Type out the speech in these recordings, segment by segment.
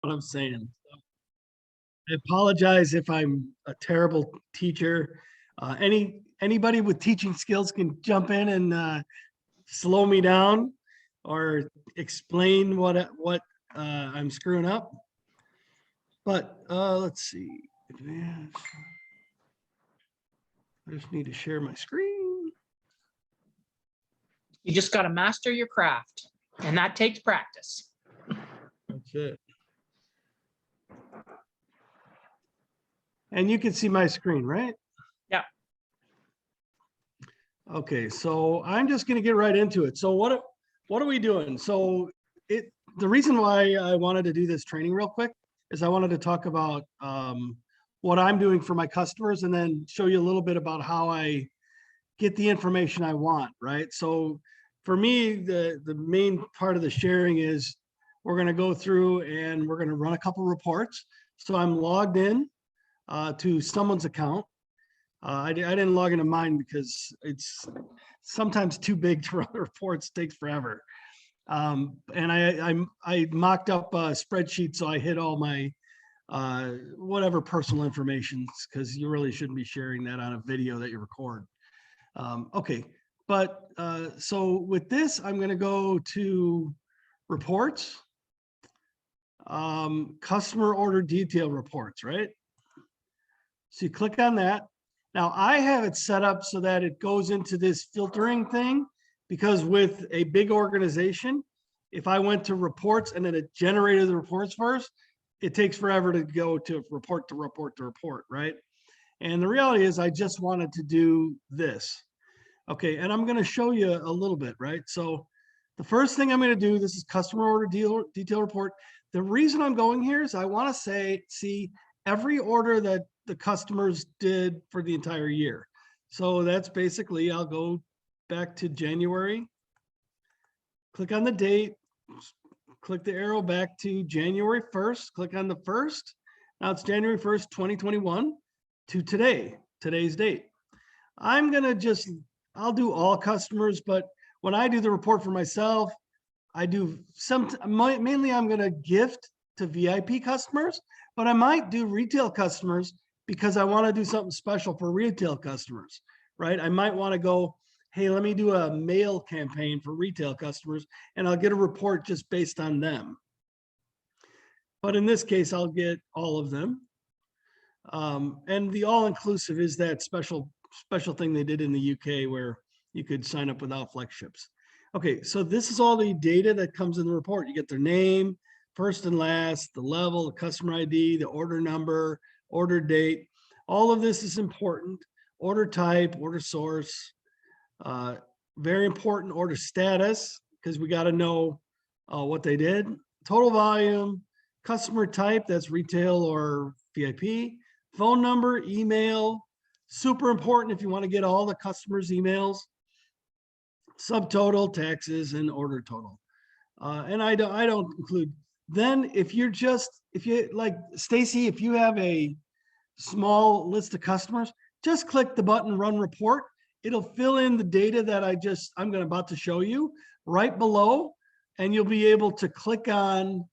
what I'm saying. I apologize if I'm a terrible teacher. Anybody with teaching skills can jump in and slow me down or explain what I'm screwing up. But let's see. Advance. I just need to share my screen. You just got to master your craft, and that takes practice. That's it. And you can see my screen, right? Yeah. Okay, so I'm just going to get right into it. So what are we doing? So the reason why I wanted to do this training real quick is I wanted to talk about what I'm doing for my customers and then show you a little bit about how I get the information I want, right? So for me, the main part of the sharing is we're going to go through and we're going to run a couple reports. So I'm logged in to someone's account. I didn't log into mine because it's sometimes too big to run reports, takes forever. And I mocked up a spreadsheet, so I hit all my whatever personal information, because you really shouldn't be sharing that on a video that you record. Okay, but so with this, I'm going to go to reports, customer order detail reports, right? So you click on that. Now I have it set up so that it goes into this filtering thing, because with a big organization, if I went to reports and then it generated the reports first, it takes forever to go to report to report to report, right? And the reality is I just wanted to do this. Okay, and I'm going to show you a little bit, right? So the first thing I'm going to do, this is customer order detail report. The reason I'm going here is I want to see every order that the customers did for the entire year. So that's basically, I'll go back to January, click on the date, click the arrow back to January 1st, click on the 1st. Now it's January 1st, 2021 to today's date. I'll do all customers, but when I do the report for myself, I do mainly I'm going to gift to VIP customers, but I might do retail customers because I want to do something special for retail customers, right? I might want to go, hey, let me do a mail campaign for retail customers, and I'll get a report just based on them. But in this case, I'll get all of them. And the all-inclusive is that special thing they did in the UK where you could sign up without flex ships. Okay, so this is all the data that comes in the report. You get their name, first and last, the level, the customer ID, the order number, order date. All of this is important. Order type, order source, very important, order status, because we got to know what they did. Total volume, customer type, that's retail or VIP, phone number, email, super important if you want to get all the customers' emails, subtotal, taxes, and order total. And I don't include. Then if you like Stacy, if you have a small list of customers, just click the button Run Report. It'll fill in the data that I'm about to show you right below, and you'll be able to click on.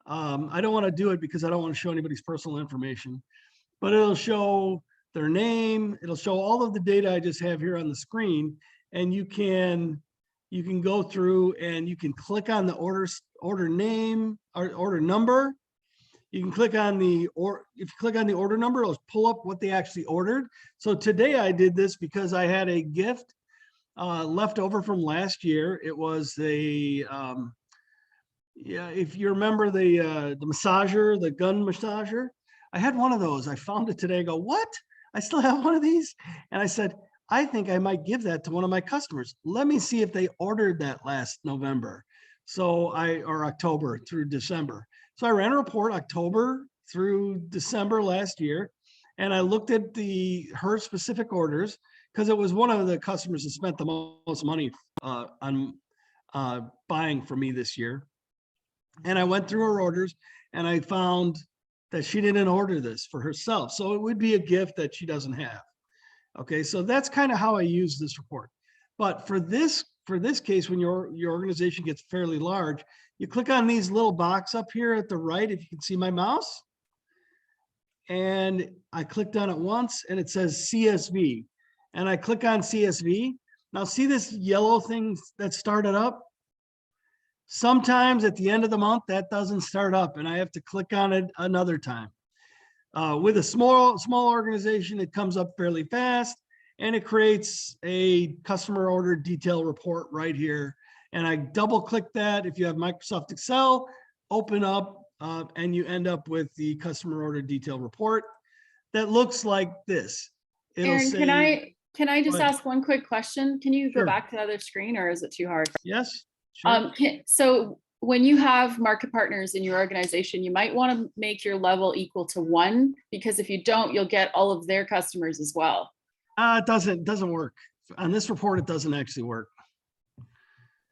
I don't want to do it because I don't want to show anybody's personal information, but it'll show their name. It'll show all of the data I just have here on the screen, and you can go through and you can click on the order name or order number. You can click on if you click on the order number, it'll pull up what they actually ordered. So today I did this because I had a gift left over from last year. It was if you remember the massager, the gun massager, I had one of those. I found it today. I go, what? I still have one of these? And I said, I think I might give that to one of my customers. Let me see if they ordered that last November. Or October through December. So I ran a report October through December last year, and I looked at her specific orders because it was one of the customers that spent the most money on buying from me this year. And I went through her orders and I found that she didn't order this for herself. So it would be a gift that she doesn't have. Okay, so that's kind of how I use this report. But for this case, when your organization gets fairly large, you click on these little box up here at the right, if you can see my mouse. And I clicked on it once and it says CSV. And I click on CSV. Now see this yellow thing that started up? Sometimes at the end of the month, that doesn't start up and I have to click on it another time. With a small organization, it comes up fairly fast and it creates a customer order detail report right here. And I double click that. If you have Microsoft Excel, open up and you end up with the customer order detail report that looks like this. It'll Aaron, say, can I just Go ahead. ask one quick question? Can you Sure. go back to the other screen or is it too hard? yes, sure. So when you have market partners in your organization, you might want to make your level equal to 1, because if you don't, you'll get all of their customers as well. It doesn't work. On this report, it doesn't actually work.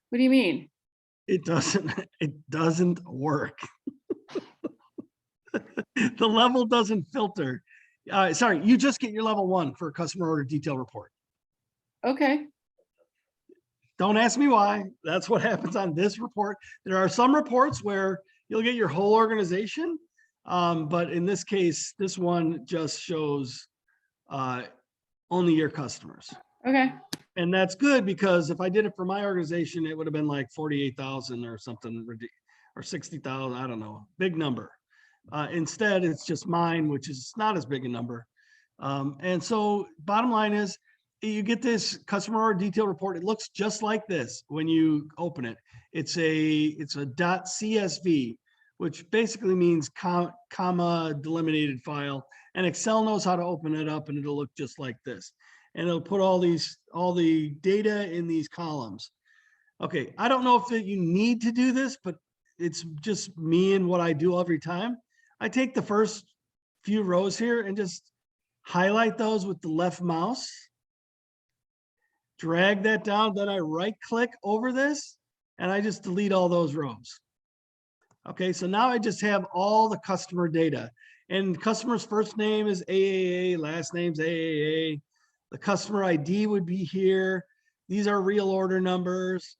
What do you mean? It doesn't work. The level doesn't filter. Sorry, you just get your level 1 for a customer order detail report. Okay. Don't ask me why. That's what happens on this report. There are some reports where you'll get your whole organization. But in this case, this one just shows only your customers. Okay. And that's good because if I did it for my organization, it would have been like 48,000 or something, or 60,000, I don't know, big number. Instead, it's just mine, which is not as big a number. And so bottom line is, you get this customer order detail report. It looks just like this when you open it. It's a .csv, which basically means comma delimited file. And Excel knows how to open it up and it'll look just like this. And it'll put all the data in these columns. Okay, I don't know if you need to do this, but it's just me and what I do every time. I take the first few rows here and just highlight those with the left mouse. Drag that down, then I right click over this and I just delete all those rows. Okay, so now I just have all the customer data, and customer's first name is AAA, last name's AAA. The customer ID would be here. These are real order numbers.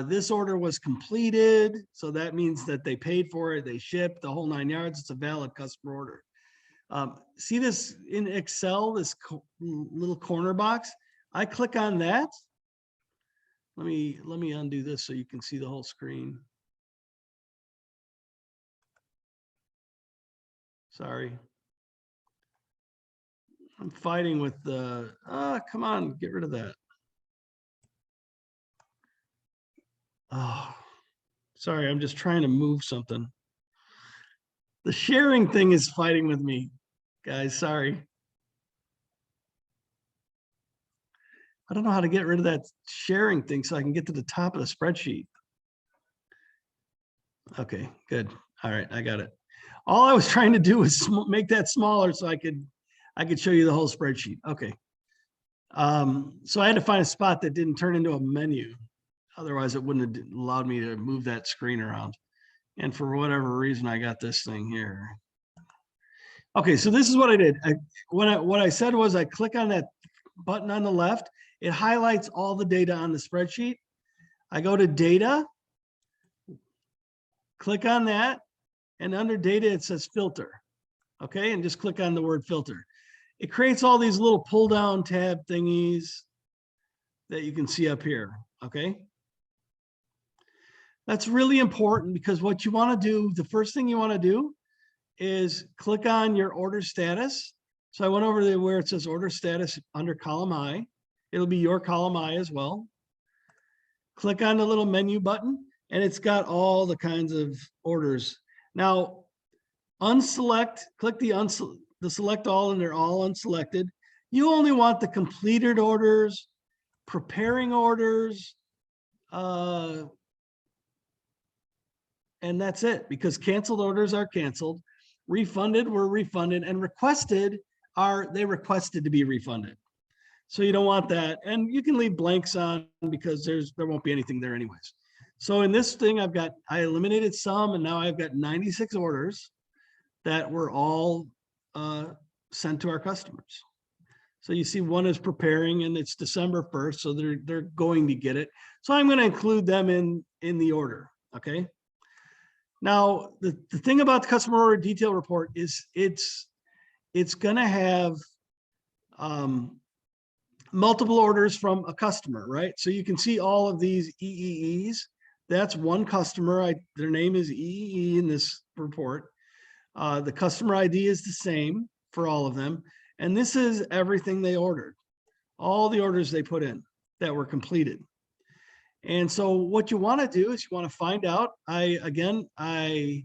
This order was completed, so that means that they paid for it, they shipped the whole 9 yards. It's a valid customer order. See this in Excel, this little corner box? I click on that. Let me undo this so you can see the whole screen. Sorry. I'm fighting with the, come on, get rid of that. Oh, sorry, I'm just trying to move something. The sharing thing is fighting with me, guys, sorry. I don't know how to get rid of that sharing thing so I can get to the top of the spreadsheet. Okay, good. All right, I got it. All I was trying to do was make that smaller so I could show you the whole spreadsheet. Okay. So I had to find a spot that didn't turn into a menu. Otherwise, it wouldn't have allowed me to move that screen around. And for whatever reason, I got this thing here. Okay, so this is what I did. What I said was I click on that button on the left. It highlights all the data on the spreadsheet. I go to data, click on that, and under data, it says filter. Okay, and just click on the word filter. It creates all these little pull down tab thingies that you can see up here. Okay. That's really important because what you want to do, the first thing you want to do is click on your order status. So I went over there where it says order status under column I. It'll be your column I as well. Click on the little menu button and it's got all the kinds of orders. Now, click the select all and they're all unselected. You only want the completed orders, preparing orders, and that's it, because canceled orders are canceled, refunded were refunded, and requested they requested to be refunded. So you don't want that. And you can leave blanks on because there won't be anything there anyways. So in this thing, I eliminated some, and now I've got 96 orders that were all sent to our customers. So you see one is preparing and it's December 1st. So they're going to get it. So I'm going to include them in the order. Okay. Now, the thing about the customer order detail report is it's gonna have multiple orders from a customer, right? So you can see all of these EEEs. That's one customer. Their name is EEE in this report. The customer ID is the same for all of them. And this is everything they ordered, all the orders they put in that were completed. And so what you want to do is you want to find out, I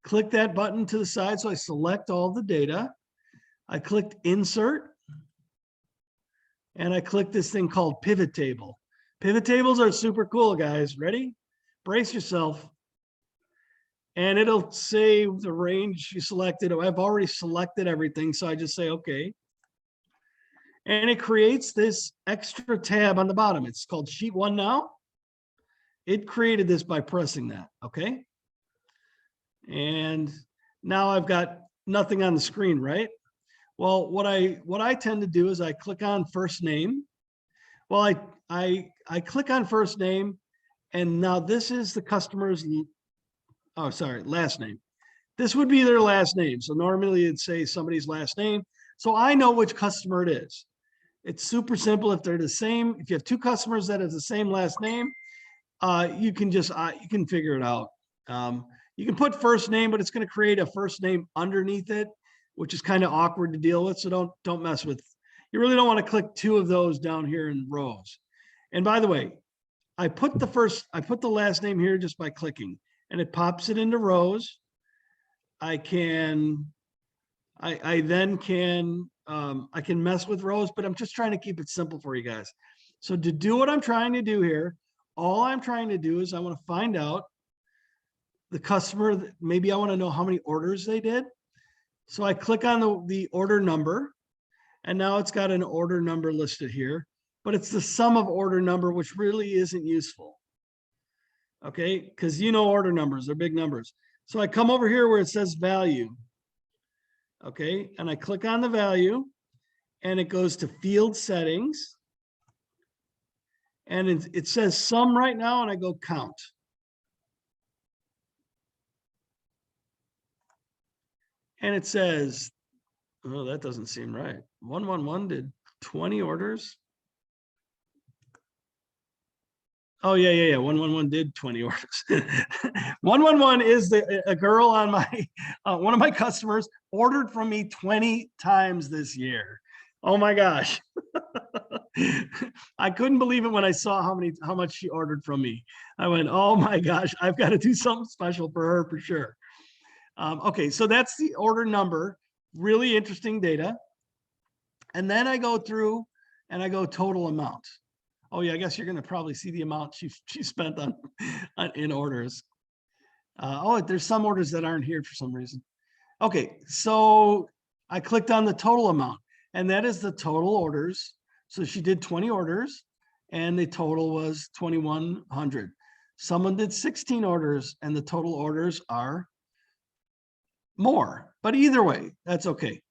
click that button to the side. So I select all the data. I clicked insert. And I click this thing called pivot table. Pivot tables are super cool, guys. Ready? Brace yourself. And it'll say the range you selected. I've already selected everything, so I just say okay. And it creates this extra tab on the bottom. It's called sheet 1 now. It created this by pressing that, okay? And now I've got nothing on the screen, right? Well, what I tend to do is I click on first name. Well, I click on first name, and now this is the customer's, oh, sorry, last name. This would be their last name. So normally it'd say somebody's last name. So I know which customer it is. It's super simple. If they're the same, if you have two customers that have the same last name, you can just, you can figure it out. You can put first name, but it's going to create a first name underneath it, which is kind of awkward to deal with. So don't mess with, you really don't want to click two of those down here in rows. And by the way, I put the last name here just by clicking, and it pops it into rows. I can mess with rows, but I'm just trying to keep it simple for you guys. So to do what I'm trying to do here, all I'm trying to do is I want to find out the customer. Maybe I want to know how many orders they did. So I click on the order number, and now it's got an order number listed here, but it's the sum of order number, which really isn't useful. Okay, because you know order numbers, they're big numbers. So I come over here where it says value. Okay, and I click on the value, and it goes to field settings. And it says sum right now, and I go count. And it says, oh, that doesn't seem right. 111 did 20 orders. Oh, yeah. 111 did 20 orders. 111 is a girl on my, one of my customers ordered from me 20 times this year. Oh my gosh. I couldn't believe it when I saw how much she ordered from me. I went, oh my gosh, I've got to do something special for her for sure. Okay, so that's the order number, really interesting data. And then I go through and I go total amount. Oh yeah, I guess you're gonna probably see the amount she spent on in orders. Oh, there's some orders that aren't here for some reason. Okay, so I clicked on the total amount, and that is the total orders. So she did 20 orders, and the total was 2,100. Someone did 16 orders, and the total orders are more, but either way, that's okay.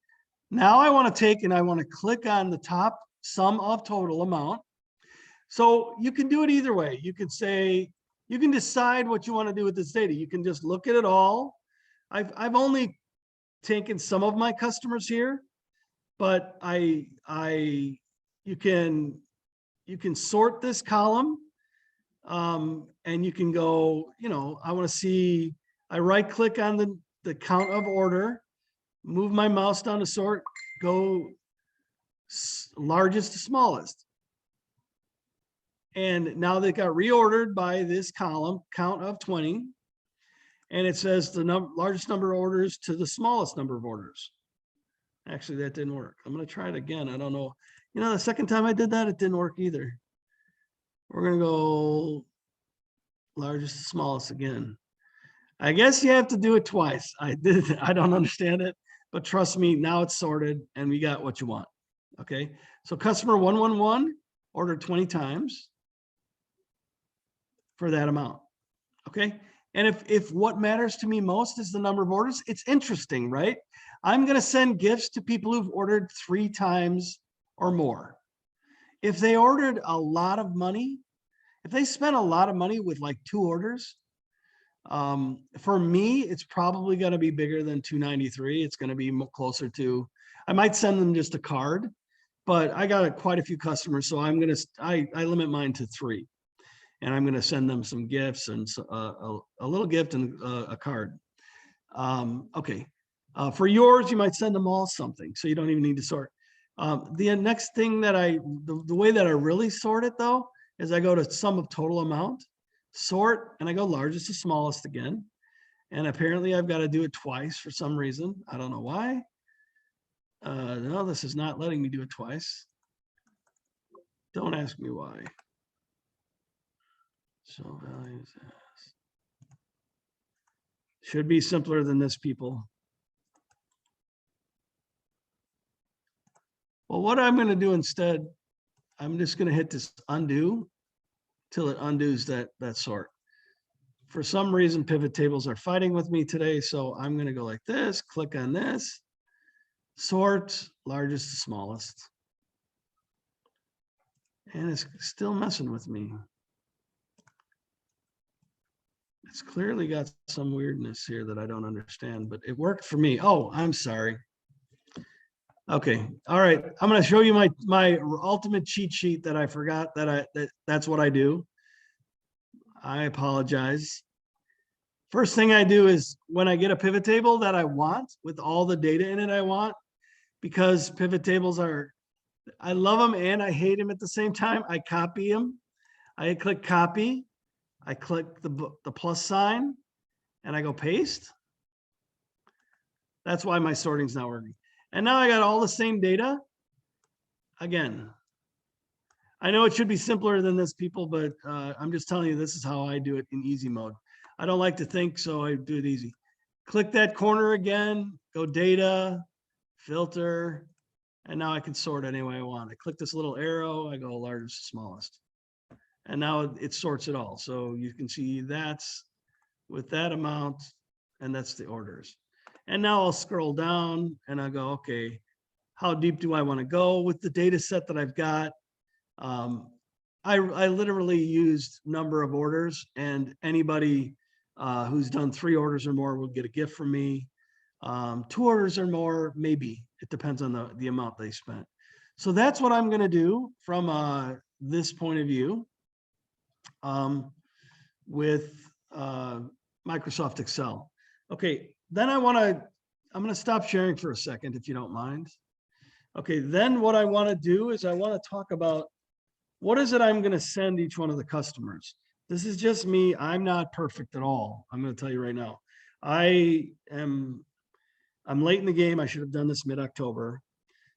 Now I want to take and I want to click on the top sum of total amount. So you can do it either way. You could say, you can decide what you want to do with this data. You can just look at it all. I've only taken some of my customers here, but you can sort this column, and you can go, I want to see, I right click on the count of order, move my mouse down to sort, go largest to smallest. And now they got reordered by this column, count of 20. And it says the largest number of orders to the smallest number of orders. Actually, that didn't work. I'm going to try it again. I don't know. The second time I did that, it didn't work either. We're going to go largest to smallest again. I guess you have to do it twice. I don't understand it, but trust me, now it's sorted and we got what you want. Okay. So customer 111 ordered 20 times for that amount. Okay. And if what matters to me most is the number of orders, it's interesting, right? I'm going to send gifts to people who've ordered 3 times or more. If they ordered a lot of money, if they spent a lot of money with like 2 orders, For me, it's probably going to be bigger than 293. It's going to be closer to, I might send them just a card, but I got quite a few customers. So I'm going to, I limit mine to 3, and I'm going to send them some gifts and a little gift and a card. Okay. For yours, you might send them all something, so you don't even need to sort. The next thing that the way that I really sort it though, is I go to sum of total amount, sort, and I go largest to smallest again. And apparently I've got to do it twice for some reason. I don't know why. No, this is not letting me do it twice. Don't ask me why. So values should be simpler than this, people. Well, what I'm going to do instead, I'm just going to hit this undo till it undoes that sort. For some reason, pivot tables are fighting with me today. So I'm going to go like this, click on this, sort largest to smallest. And it's still messing with me. It's clearly got some weirdness here that I don't understand, but it worked for me. Oh, I'm sorry. Okay. All right. I'm going to show you my ultimate cheat sheet that I forgot that's what I do. I apologize. First thing I do is when I get a pivot table that I want with all the data in it I want, because pivot tables I love them and I hate them at the same time. I copy them. I click copy. I click the plus sign and I go paste. That's why my sorting's not working. And now I got all the same data. Again, I know it should be simpler than this, people, but I'm just telling you, this is how I do it in easy mode. I don't like to think, so I do it easy. Click that corner again, go data, filter, and now I can sort any way I want. I click this little arrow, I go largest to smallest. And now it sorts it all. So you can see that's with that amount, and that's the orders. And now I'll scroll down and I go, okay, how deep do I want to go with the data set that I've got? I literally used number of orders, and anybody who's done 3 orders or more will get a gift from me. 2 orders or more, maybe. It depends on the amount they spent. So that's what I'm going to do from this point of view with Microsoft Excel. Okay, then I'm going to stop sharing for a second, if you don't mind. Okay, then what I want to do is I want to talk about what is it I'm going to send each one of the customers. This is just me. I'm not perfect at all. I'm going to tell you right now. I'm late in the game. I should have done this mid-October,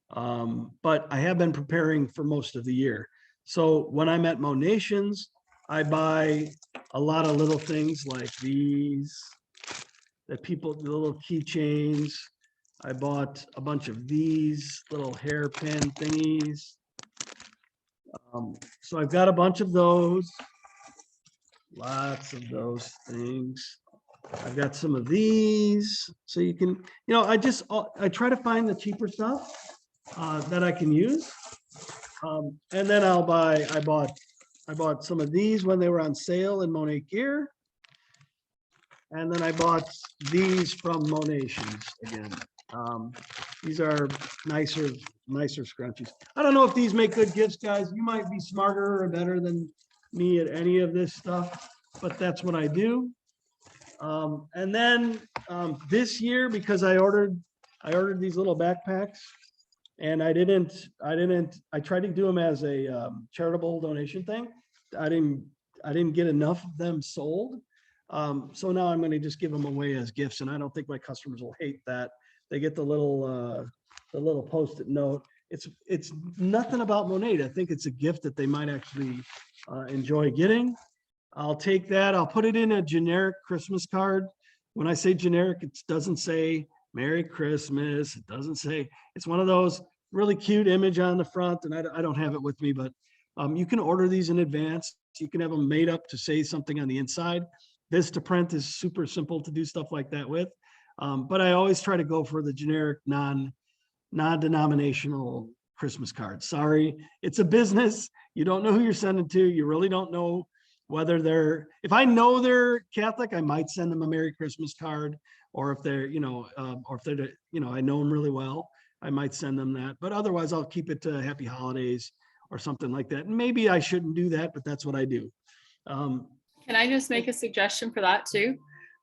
but I have been preparing for most of the year. So when I'm at Monations, I buy a lot of little things like these, the little keychains. I bought a bunch of these little hairpin thingies. So I've got a bunch of those, lots of those things. I've got some of these, so you can, I try to find the cheaper stuff that I can use. And then I bought some of these when they were on sale in Monet Gear. And then I bought these from Monations again. These are nicer scrunchies. I don't know if these make good gifts, guys. You might be smarter or better than me at any of this stuff, but that's what I do. And then this year, because I ordered these little backpacks, and I tried to do them as a charitable donation thing. I didn't get enough of them sold. So now I'm going to just give them away as gifts, and I don't think my customers will hate that. They get the little Post-it note. It's nothing about Monet. I think it's a gift that they might actually enjoy getting. I'll take that. I'll put it in a generic Christmas card. When I say generic, it doesn't say Merry Christmas. It doesn't say, it's one of those really cute image on the front, and I don't have it with me, but you can order these in advance. You can have them made up to say something on the inside. Vistaprint is super simple to do stuff like that with. But I always try to go for the generic non-denominational Christmas card. Sorry, it's a business. You don't know who you're sending to. You really don't know whether if I know they're Catholic, I might send them a Merry Christmas card, or if they're, or if they're, I know them really well, I might send them that. But otherwise, I'll keep it to Happy Holidays or something like that. And maybe I shouldn't do that, but that's what I do. Can I just make a suggestion for that too?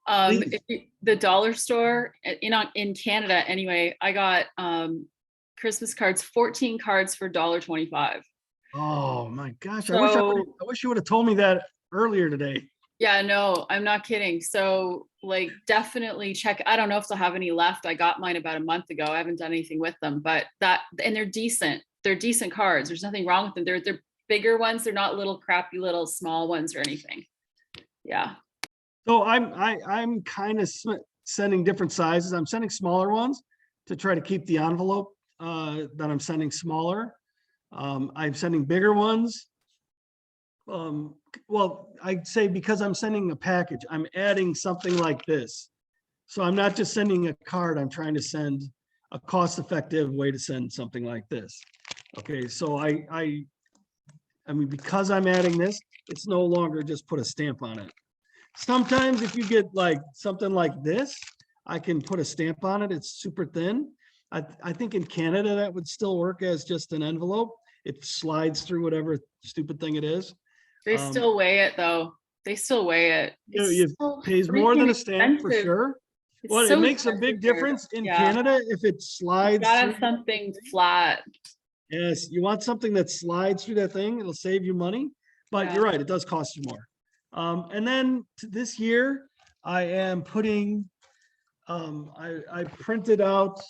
Please. The dollar store in Canada, anyway, I got Christmas cards, 14 cards for $1.25. Oh my gosh! So, I wish you would have told me that earlier today. Yeah, no, I'm not kidding. So like definitely check. I don't know if they'll have any left. I got mine about a month ago. I haven't done anything with them, but and they're decent. They're decent cards. There's nothing wrong with them. They're bigger ones. They're not little crappy little small ones or anything. Yeah. So I'm kind of sending different sizes. I'm sending smaller ones to try to keep the envelope that I'm sending smaller. I'm sending bigger ones. Well, I'd say because I'm sending a package, I'm adding something like this. So I'm not just sending a card, I'm trying to send a cost-effective way to send something like this. Okay, so I mean, because I'm adding this, it's no longer just put a stamp on it. Sometimes if you get like something like this, I can put a stamp on it. It's super thin. I think in Canada that would still work as just an envelope. It slides through whatever stupid thing it is. They still weigh it though. They still weigh it. It so pays more than a freaking stamp for expensive. sure. It's Well, so it makes a big expensive here. difference in Yeah. Canada if it slides Gotta through. something flat. Yes, you want something that slides through that thing. It'll save you money, but Yeah. you're right, it does cost you more. And then this year, I am putting, I printed out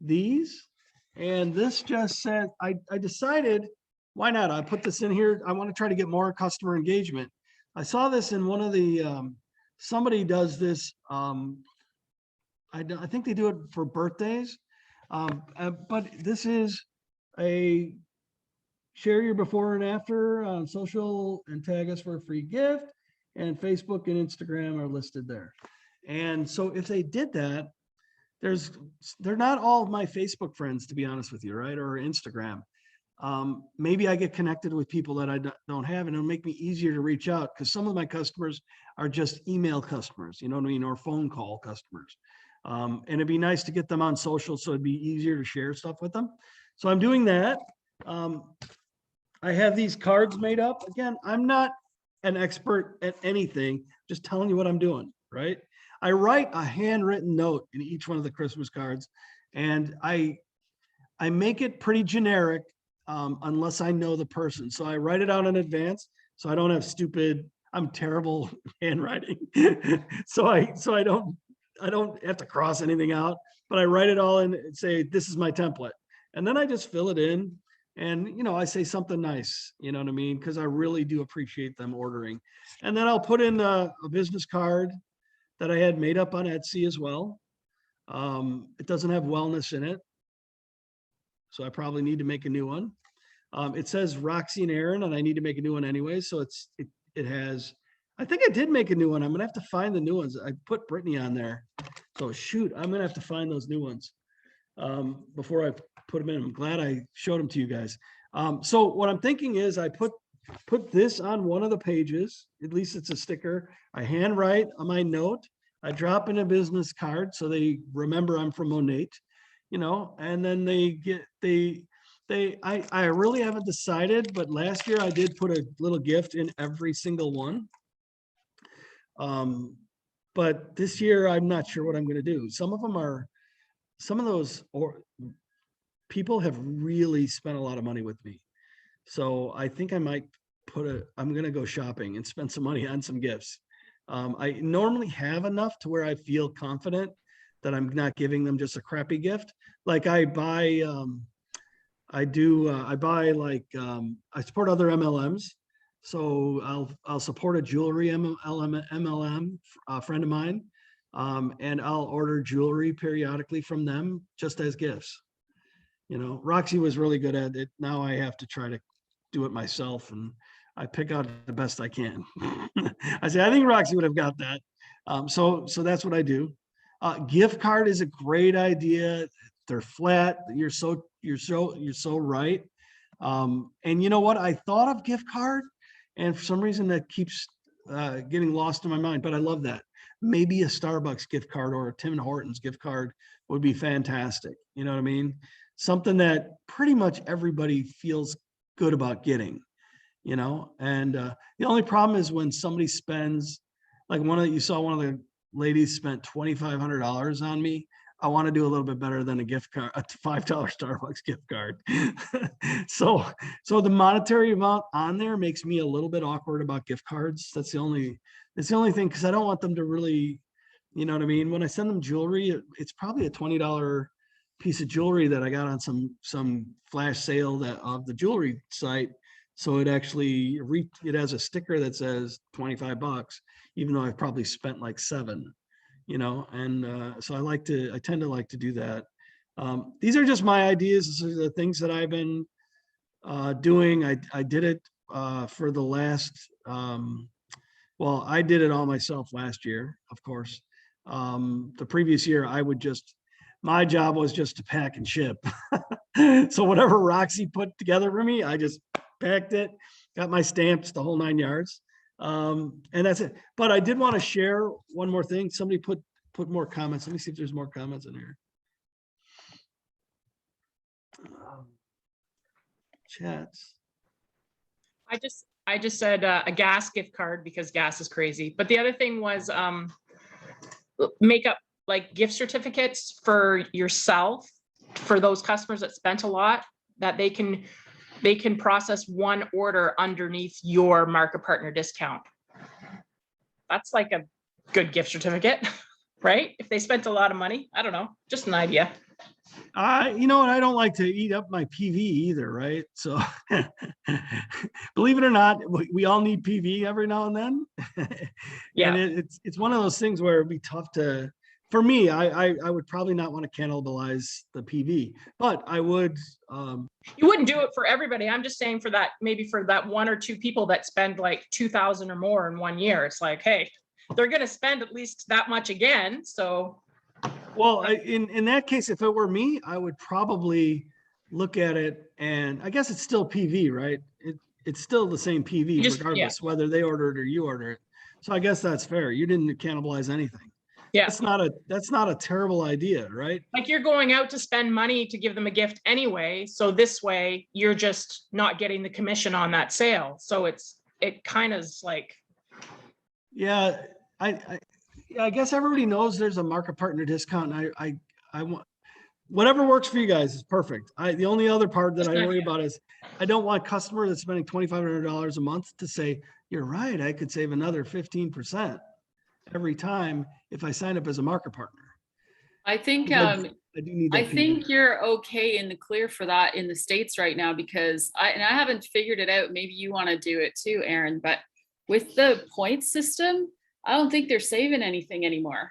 these, and this just said, I decided, why not? I put this in here. I want to try to get more customer engagement. I saw this in one of the, somebody does this, I think they do it for birthdays. But this is a share your before and after on social and tag us for a free gift, and Facebook and Instagram are listed there. And so if they did that, they're not all of my Facebook friends, to be honest with you, right? Or Instagram. Maybe I get connected with people that I don't have, and it'll make me easier to reach out, because some of my customers are just email customers, you know what I mean, or phone call customers. And it'd be nice to get them on social, so it'd be easier to share stuff with them. So I'm doing that. I have these cards made up. Again, I'm not an expert at anything, just telling you what I'm doing, right? I write a handwritten note in each one of the Christmas cards, and I make it pretty generic unless I know the person. So I write it out in advance, so I don't have stupid, I'm terrible handwriting. so I don't have to cross anything out, but I write it all in and say, this is my template. And then I just fill it in, and, I say something nice, you know what I mean? Because I really do appreciate them ordering. And then I'll put in a business card that I had made up on Etsy as well. It doesn't have wellness in it, so I probably need to make a new one. It says Roxy and Aaron, and I need to make a new one anyway. So it has, I think I did make a new one. I'm gonna have to find the new ones. I put Brittany on there. So shoot, I'm gonna have to find those new ones before I put them in. I'm glad I showed them to you guys. So what I'm thinking is I put this on one of the pages. At least it's a sticker. I handwrite on my note. I drop in a business card so they remember I'm from Monate, and then I really haven't decided, but last year I did put a little gift in every single one. But this year I'm not sure what I'm going to do. Some of those people have really spent a lot of money with me. So I think I might I'm going to go shopping and spend some money on some gifts. I normally have enough to where I feel confident that I'm not giving them just a crappy gift. Like I buy, I support other MLMs. So I'll support a jewelry MLM, a friend of mine, and I'll order jewelry periodically from them just as gifts. Roxy was really good at it. Now I have to try to do it myself, and I pick out the best I can. I think Roxy would have got that. So that's what I do. Gift card is a great idea. They're flat. You're so right. And you know what? I thought of gift card And for some reason that keeps getting lost in my mind, but I love that. Maybe a Starbucks gift card or a Tim Hortons gift card would be fantastic. You know what I mean? Something that pretty much everybody feels good about getting, you know? And the only problem is when somebody spends, like you saw one of the ladies spent $2,500 on me. I want to do a little bit better than a gift card, a $5 Starbucks gift card. So the monetary amount on there makes me a little bit awkward about gift cards. That's the only thing, because I don't want them to really, you know what I mean? When I send them jewelry, it's probably a $20 piece of jewelry that I got on some flash sale of the jewelry site. So it actually it has a sticker that says $25, even though I've probably spent like $7, you know, and so I tend to like to do that. These are just my ideas. These are the things that I've been doing. I did it for the last, well, I did it all myself last year, of course. The previous year, my job was just to pack and ship. So whatever Roxy put together for me, I just packed it, got my stamps, the whole 9 yards. And that's it. But I did want to share one more thing. Somebody put more comments. Let me see if there's more comments in here. Chats. I just said a gas gift card because gas is crazy. But the other thing was make up like gift certificates for yourself for those customers that spent a lot, that they can process one order underneath your market partner discount. That's like a good gift certificate, right? If they spent a lot of money, I don't know, just an idea. You know what? I don't like to eat up my PV either, right? So believe it or not, we all need PV every now and then. Yeah. And it's one of those things where it'd be tough for me, I would probably not want to cannibalize the PV, but I would. You wouldn't do it for everybody. I'm just saying maybe for that 1 or 2 people that spend like 2,000 or more in 1 year. It's like, hey, they're going to spend at least that much again. So. Well, in that case, if it were me, I would probably look at it, and I guess it's still PV, right? It's still the same PV regardless, whether they order it or you order it. So I guess that's fair. You didn't cannibalize anything. Yeah. That's not a terrible idea, right? Like you're going out to spend money to give them a gift anyway. So this way you're just not getting the commission on that sale. So it kind of is like. Yeah, I guess everybody knows there's a market partner discount. And I want whatever works for you guys is perfect. The only other part that I worry about is I don't want customer that's spending $2,500 a month to say, you're right, I could save another 15% every time if I sign up as a market partner. I think I do need that I think you're okay in the clear for that in the States right now, because I haven't figured it out. Maybe you want to do it too, Aaron, but with the points system, I don't think they're saving anything anymore.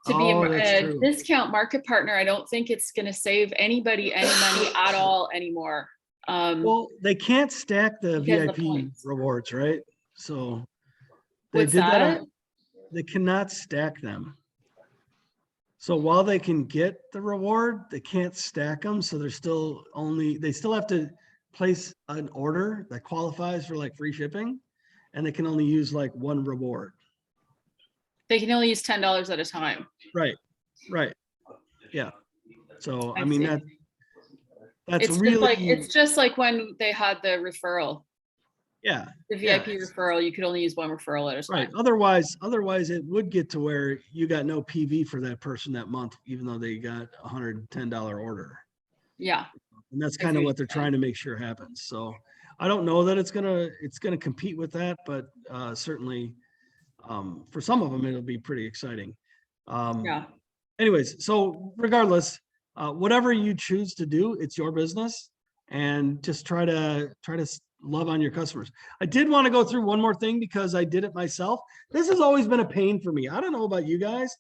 To be a discount market partner, I don't think it's going to save anybody any money at all anymore. Well, they can't stack the VIP rewards, right? So they did that. They cannot stack them. So while they can get the reward, they can't stack them. So they still have to place an order that qualifies for like free shipping, and they can only use like one reward. They can only use $10 at a time. Right. Yeah. So I mean that's it's really it's just like when they had the referral. Yeah. The VIP referral, you could only use one referral at a time. Right. Otherwise it would get to where you got no PV for that person that month, even though they got a $110 order. Yeah. And that's kind of what they're trying to make sure happens. So I don't know that it's gonna compete with that, but certainly for some of them it'll be pretty exciting. Yeah. Anyways, so regardless, whatever you choose to do, it's your business, and just try to love on your customers. I did want to go through one more thing because I did it myself. This has always been a pain for me. I don't know about you guys.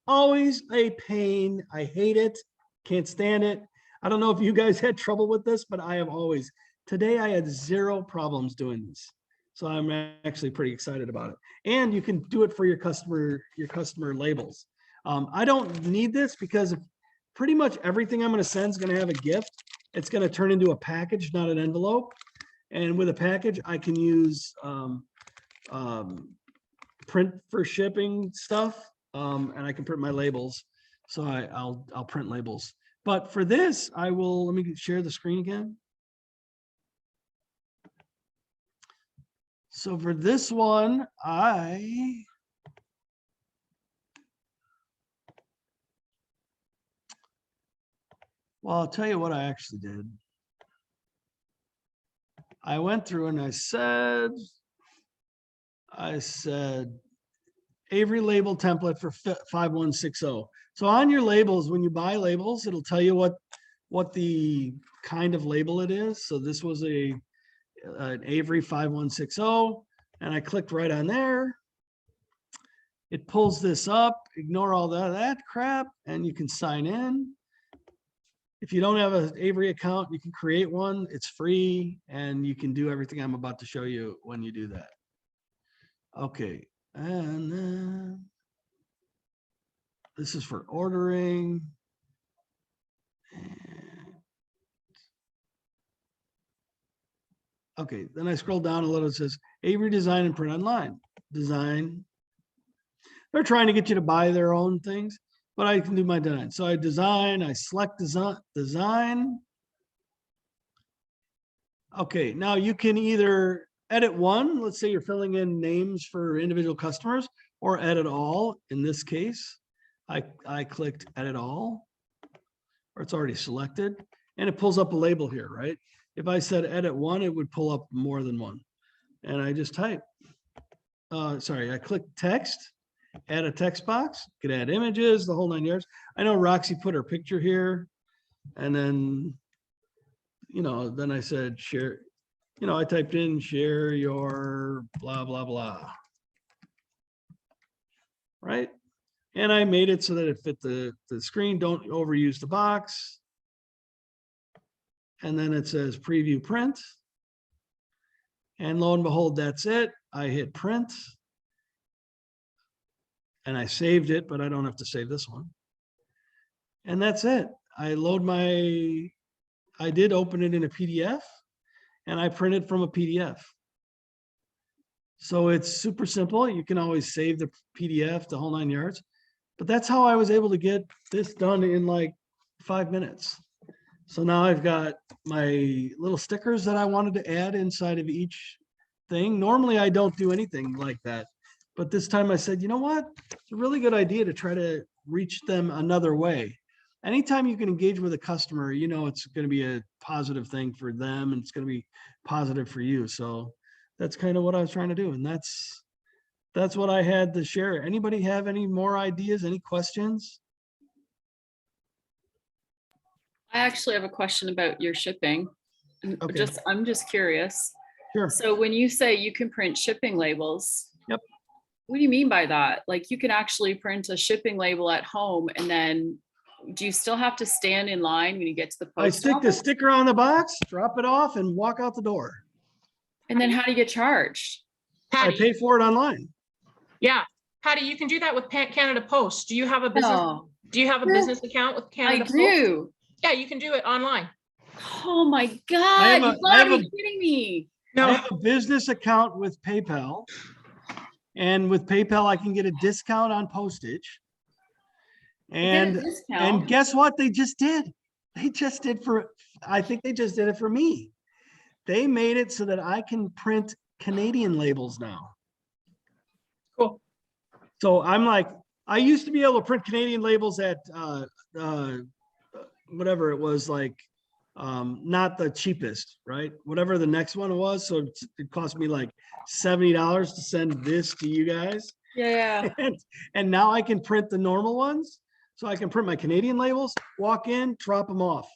Always a pain. I hate it. Can't stand it. I don't know if you guys had trouble with this, but I have always. Today I had 0 problems doing this. So I'm actually pretty excited about it. And you can do it for your customer labels. I don't need this because pretty much everything I'm going to send is going to have a gift. It's going to turn into a package, not an envelope. And with a package, I can use print for shipping stuff, and I can print my labels. So I'll print labels. But for this, let me share the screen again. So for this one, well, I'll tell you what I actually did. I went through and I said Avery label template for 5160. So on your labels, when you buy labels, it'll tell you what the kind of label it is. So this was an Avery 5160, and I clicked right on there. It pulls this up, ignore all that crap, and you can sign in. If you don't have an Avery account, you can create one. It's free, and you can do everything I'm about to show you when you do that. Okay, and then this is for ordering. Okay, then I scroll down a little. It says Avery Design and Print Online. Design. They're trying to get you to buy their own things, but I can do my design. So I design, I select design. Okay, now you can either edit one. Let's say you're filling in names for individual customers, or edit all. In this case, I clicked edit all, or it's already selected, and it pulls up a label here, right? If I said edit one, it would pull up more than one. And I just type, I click text, add a text box, could add images, the whole 9 yards. I know Roxy put her picture here, and then, then I said share, I typed in share your blah, blah, blah. Right? And I made it so that it fit the screen. Don't overuse the box. And then it says preview print. And lo and behold, that's it. I hit print. And I saved it, but I don't have to save this one. And that's it. I did open it in a PDF, and I printed from a PDF. So it's super simple. You can always save the PDF, the whole 9 yards. But that's how I was able to get this done in like 5 minutes. So now I've got my little stickers that I wanted to add inside of each thing. Normally I don't do anything like that, but this time I said, you know what? It's a really good idea to try to reach them another way. Anytime you can engage with a customer, it's going to be a positive thing for them, and it's going to be positive for you. So that's kind of what I was trying to do. And that's what I had to share. Anybody have any more ideas, any questions? I actually have a question about your shipping. Okay. I'm just curious. Sure. So when you say you can print shipping labels, Yep. What do you mean by that? Like, you can actually print a shipping label at home, and then do you still have to stand in line when you get to the post I stick the office? sticker on the box, drop it off, and walk out the door. And then how do you get charged? I Patty, pay for it online. yeah, Patty, you can do that with Canada Post. Do you have a business? No, Do you have a business account with I Canada Post? do. Yeah, you can do it online. Oh my God, you gotta be kidding me. I No, have a business account with PayPal, and with PayPal, I can get a discount on postage. You get a And discount. guess what they just did? I think they just did it for me. They made it so that I can print Canadian labels now. cool. So I'm like, I used to be able to print Canadian labels at whatever it was, like not the cheapest, right? Whatever the next one was. So it cost me like $70 to send this to you guys. Yeah. And now I can print the normal ones. So I can print my Canadian labels, walk in, drop them off.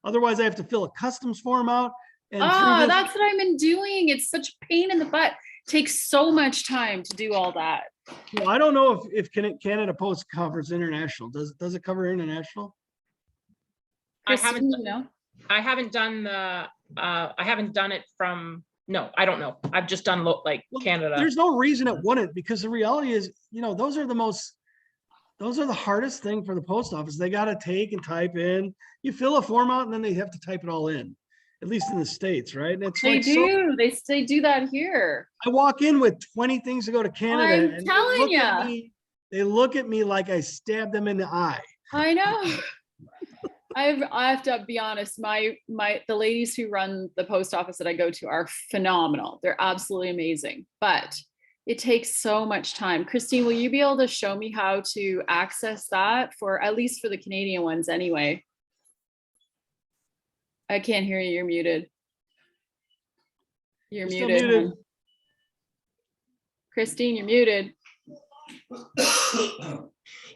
Otherwise I have to fill a customs form out. And That's what I've been doing. It's such a pain in the butt. Takes so much time to do all that. well, I don't know if Canada Post covers international. Does it cover international? I Kristen, you know? I haven't done it from, no, I don't know. I've just done like Canada. There's no reason it wouldn't, because the reality is, those are the hardest thing for the post office. They got to take and type in. You fill a form out, and then they have to type it all in. at least in the States, right? And it's They like, so do. They do that here. I walk in with 20 things to go to Canada I'm and telling ya. they look at me like I stabbed them in the eye. I know. I have to be honest. The ladies who run the post office that I go to are phenomenal. They're absolutely amazing, but it takes so much time. Christine, will you be able to show me how to access that for at least for the Canadian ones anyway? I can't hear you. You're muted. You're Still muted. muted. Hon. Christine, you're muted.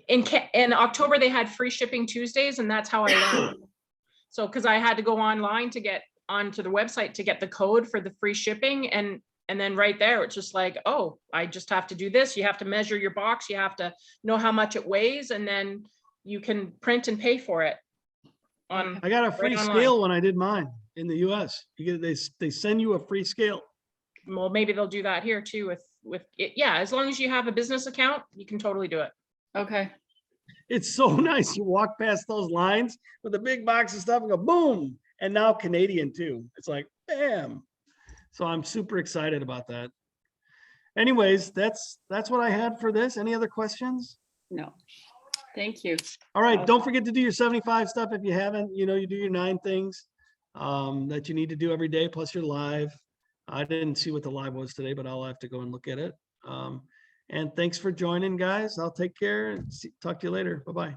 In October, they had free shipping Tuesdays, and that's how I learned. So, because I had to go online to get onto the website to get the code for the free shipping, and then right there, it's just like, oh, I just have to do this. You have to measure your box. You have to know how much it weighs, and then you can print and pay for it. I got a free online. scale when I did mine in the US. You get, they send you a free scale. Well, maybe they'll do that here too with it. Yeah, as long as you have a business account, you can totally do it. Okay. It's so nice. You walk past those lines with a big box of stuff and go boom. And now Canadian too. It's like, bam. So I'm super excited about that. Anyways, that's what I had for this. Any other questions? No. Thank you. All right. Don't forget to do your 75 stuff if you haven't. You know, you do your 9 things that you need to do every day, plus your live. I didn't see what the live was today, but I'll have to go and look at it. And thanks for joining, guys. I'll take care and talk to you later. Bye-bye.